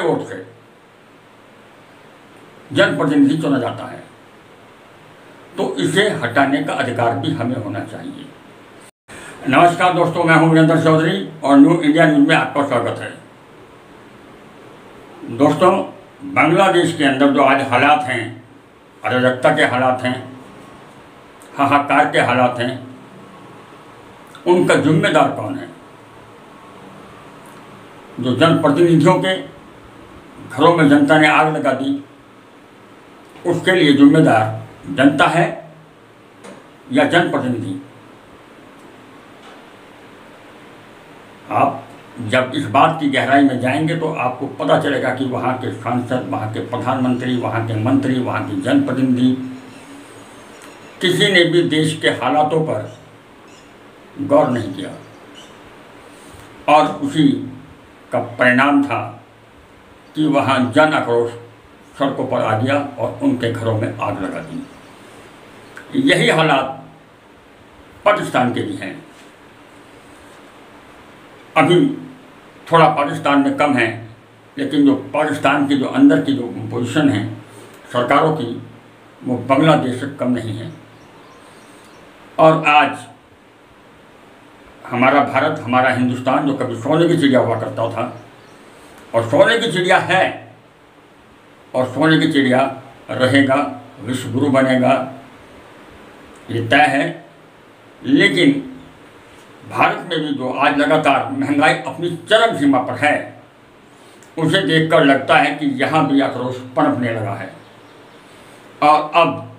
Vote से जनप्रतिनिधि चुना जाता है, तो इसे हटाने का अधिकार भी हमें होना चाहिए। नमस्कार दोस्तों, मैं हूं वीरेंद्र चौधरी और न्यू इंडिया न्यूज में आपका स्वागत है। दोस्तों, बांग्लादेश के अंदर जो आज हालात हैं, अराजकता के हालात हैं, हाहाकार के हालात हैं, उनका जिम्मेदार कौन है? जो जनप्रतिनिधियों के घरों में जनता ने आग लगा दी, उसके लिए जिम्मेदार जनता है या जनप्रतिनिधि? आप जब इस बात की गहराई में जाएंगे तो आपको पता चलेगा कि वहाँ के सांसद, वहाँ के प्रधानमंत्री, वहाँ के मंत्री, वहाँ के जनप्रतिनिधि, किसी ने भी देश के हालातों पर गौर नहीं किया और उसी का परिणाम था कि वहाँ जन आक्रोश सड़कों पर आ गया और उनके घरों में आग लगा दी। यही हालात पाकिस्तान के भी हैं। अभी थोड़ा पाकिस्तान में कम है, लेकिन जो पाकिस्तान की जो अंदर की जो पोजीशन है सरकारों की, वो बांग्लादेश से कम नहीं है। और आज हमारा भारत, हमारा हिंदुस्तान, जो कभी सोने की चिड़िया हुआ करता था और सोने की चिड़िया है और सोने की चिड़िया रहेगा, विश्व गुरु बनेगा, ये तय है। लेकिन भारत में भी जो आज लगातार महंगाई अपनी चरम सीमा पर है, उसे देखकर लगता है कि यहाँ भी आक्रोश पनपने लगा है और अब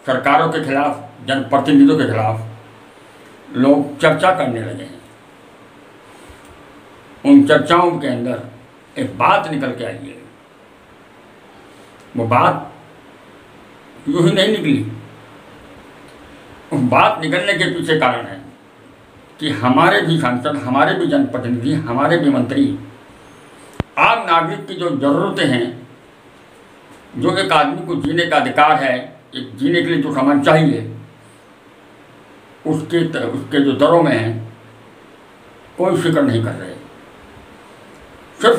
सरकारों के खिलाफ, जनप्रतिनिधियों के खिलाफ लोग चर्चा करने लगे हैं। उन चर्चाओं के अंदर एक बात निकल के आई है। वो बात यूं ही नहीं निकली। उस बात निकलने के पीछे कारण है कि हमारे भी सांसद, हमारे भी जनप्रतिनिधि, हमारे भी मंत्री आम नागरिक की जो ज़रूरतें हैं, जो एक आदमी को जीने का अधिकार है, एक जीने के लिए जो सामान चाहिए, उसके जो दरों में हैं, कोई फिक्र नहीं कर रहे। सिर्फ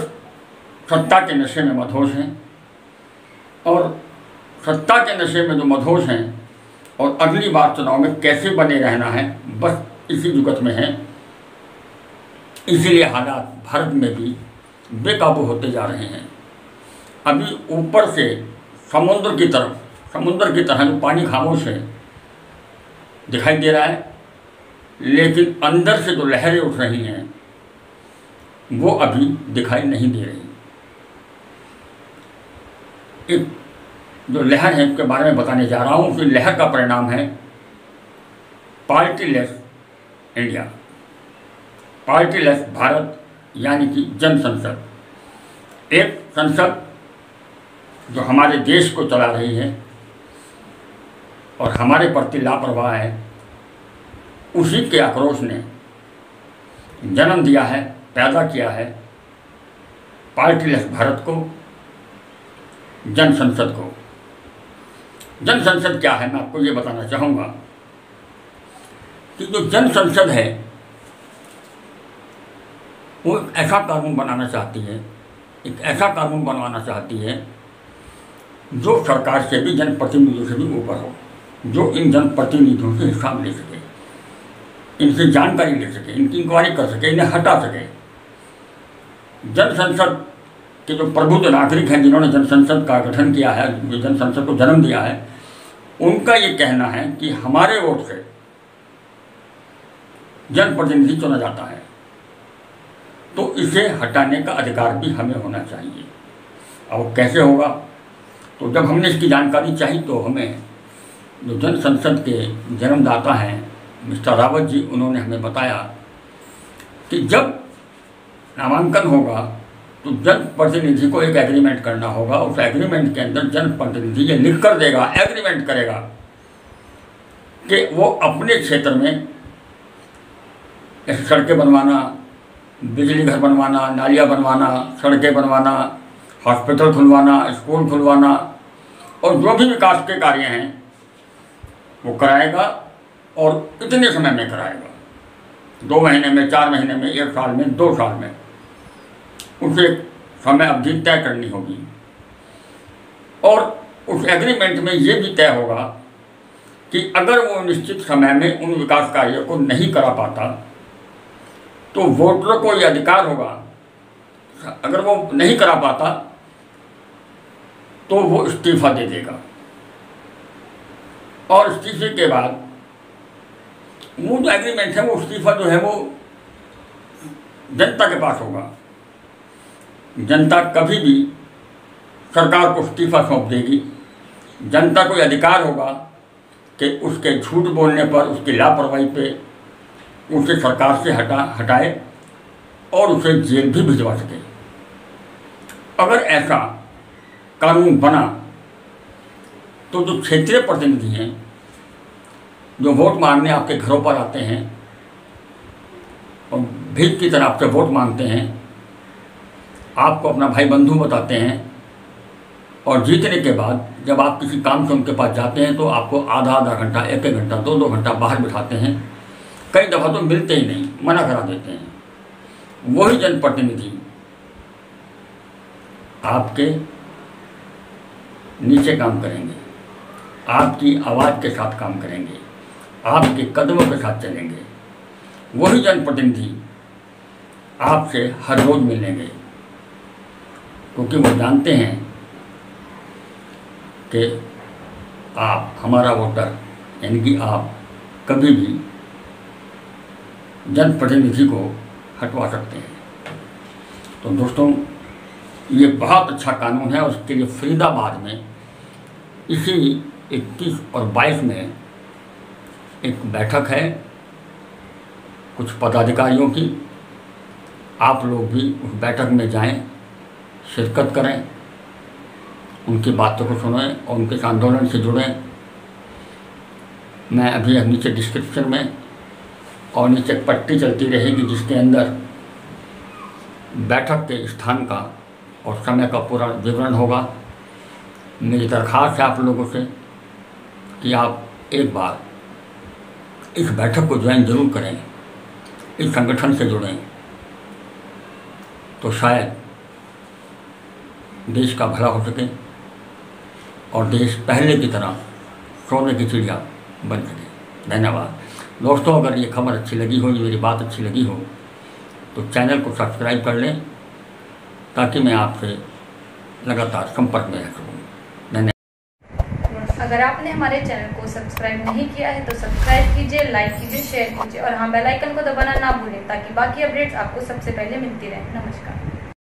सत्ता के नशे में मदहोश हैं और सत्ता के नशे में जो मदहोश हैं और अगली बार चुनाव में कैसे बने रहना है, बस इसी जुगत में है। इसीलिए हालात भारत में भी बेकाबू होते जा रहे हैं। अभी ऊपर से समुद्र की तरह जो पानी खामोश है दिखाई दे रहा है, लेकिन अंदर से जो लहरें उठ रही हैं वो अभी दिखाई नहीं दे रही। एक जो लहर है उसके बारे में बताने जा रहा हूँ। उस लहर का परिणाम है पार्टीलेस इंडिया, पार्टीलेस भारत, यानी कि जन संसद। एक संसद जो हमारे देश को चला रही है और हमारे प्रति लापरवाह है, उसी के आक्रोश ने जन्म दिया है, पैदा किया है पार्टीलेस भारत को, जन संसद को। जन संसद क्या है, मैं आपको ये बताना चाहूँगा कि जो जन संसद है वो एक ऐसा कानून बनाना चाहती है, एक ऐसा कानून बनवाना चाहती है जो सरकार से भी, जनप्रतिनिधियों से भी ऊपर हो, जो इन जनप्रतिनिधियों से हिसाब ले सके, इनसे जानकारी ले सके, इनकी इंक्वायरी कर सके, इन्हें हटा सके। जन संसद के जो प्रबुद्ध नागरिक हैं, जिन्होंने जन संसद का गठन किया है, जो जन संसद को जन्म दिया है, उनका ये कहना है कि हमारे वोट से जनप्रतिनिधि चुना जाता है, तो इसे हटाने का अधिकार भी हमें होना चाहिए। अब कैसे होगा? तो जब हमने इसकी जानकारी चाहिए तो हमें जो जन संसद के जन्मदाता हैं मिस्टर रावत जी, उन्होंने हमें बताया कि जब नामांकन होगा तो जनप्रतिनिधि को एक एग्रीमेंट करना होगा। उस एग्रीमेंट के अंदर जनप्रतिनिधि ये लिख कर देगा, एग्रीमेंट करेगा कि वो अपने क्षेत्र में सड़कें बनवाना, बिजली घर बनवाना, नालियाँ बनवाना, सड़कें बनवाना, हॉस्पिटल खुलवाना, स्कूल खुलवाना और जो भी विकास के कार्य हैं वो कराएगा और इतने समय में कराएगा। 2 महीने में, 4 महीने में, 1 साल में, 2 साल में उसे समय अवधि तय करनी होगी और उस एग्रीमेंट में ये भी तय होगा कि अगर वो निश्चित समय में उन विकास कार्यों को नहीं करा पाता तो वोटरों को ये अधिकार होगा, अगर वो नहीं करा पाता तो वो इस्तीफा दे देगा और इस्तीफे के बाद वो जो एग्रीमेंट है वो इस्तीफा जो है वो जनता के पास होगा। जनता कभी भी सरकार को इस्तीफा सौंप देगी। जनता को अधिकार होगा कि उसके झूठ बोलने पर, उसकी लापरवाही पे उसे सरकार से हटाए और उसे जेल भी भिजवा सके। अगर ऐसा कानून बना तो जो क्षेत्रीय प्रतिनिधि हैं जो वोट मांगने आपके घरों पर आते हैं और भीख की तरह आपसे वोट मांगते हैं, आपको अपना भाई बंधु बताते हैं और जीतने के बाद जब आप किसी काम से उनके पास जाते हैं तो आपको आधा घंटा, 1 घंटा, 2 घंटा बाहर बिठाते हैं। कई दफ़ा तो मिलते ही नहीं, मना करा देते हैं। वही जनप्रतिनिधि आपके नीचे काम करेंगे, आपकी आवाज़ के साथ काम करेंगे, आपके कदमों के साथ चलेंगे। वही जनप्रतिनिधि आपसे हर रोज़ मिलेंगे क्योंकि वो जानते हैं कि आप हमारा वोटर, यानी कि आप कभी भी जनप्रतिनिधि को हटवा सकते हैं। तो दोस्तों, ये बहुत अच्छा कानून है और उसके लिए फरीदाबाद में इसी 21 और 22 में एक बैठक है कुछ पदाधिकारियों की। आप लोग भी उस बैठक में जाएं, शिरकत करें, उनकी बातों को सुनें और उनके आंदोलन से जुड़ें। मैं अभी नीचे डिस्क्रिप्शन में और नीचे पट्टी चलती रहेगी जिसके अंदर बैठक के स्थान का और समय का पूरा विवरण होगा। मेरी दरख्वास्त है आप लोगों से कि आप एक बार इस बैठक को ज्वाइन जरूर करें, इस संगठन से जुड़ें, तो शायद देश का भला हो सके और देश पहले की तरह सोने की चिड़िया बन सके। धन्यवाद दोस्तों। अगर ये खबर अच्छी लगी हो, ये मेरी बात अच्छी लगी हो तो चैनल को सब्सक्राइब कर लें ताकि मैं आपसे लगातार संपर्क में रह सकूँ। धन्यवाद। अगर आपने हमारे चैनल को सब्सक्राइब नहीं किया है तो सब्सक्राइब कीजिए, लाइक कीजिए, शेयर कीजिए और हाँ, बेल आइकन को दबाना ना भूलें ताकि बाकी अपडेट्स आपको सबसे पहले मिलती रहे। नमस्कार।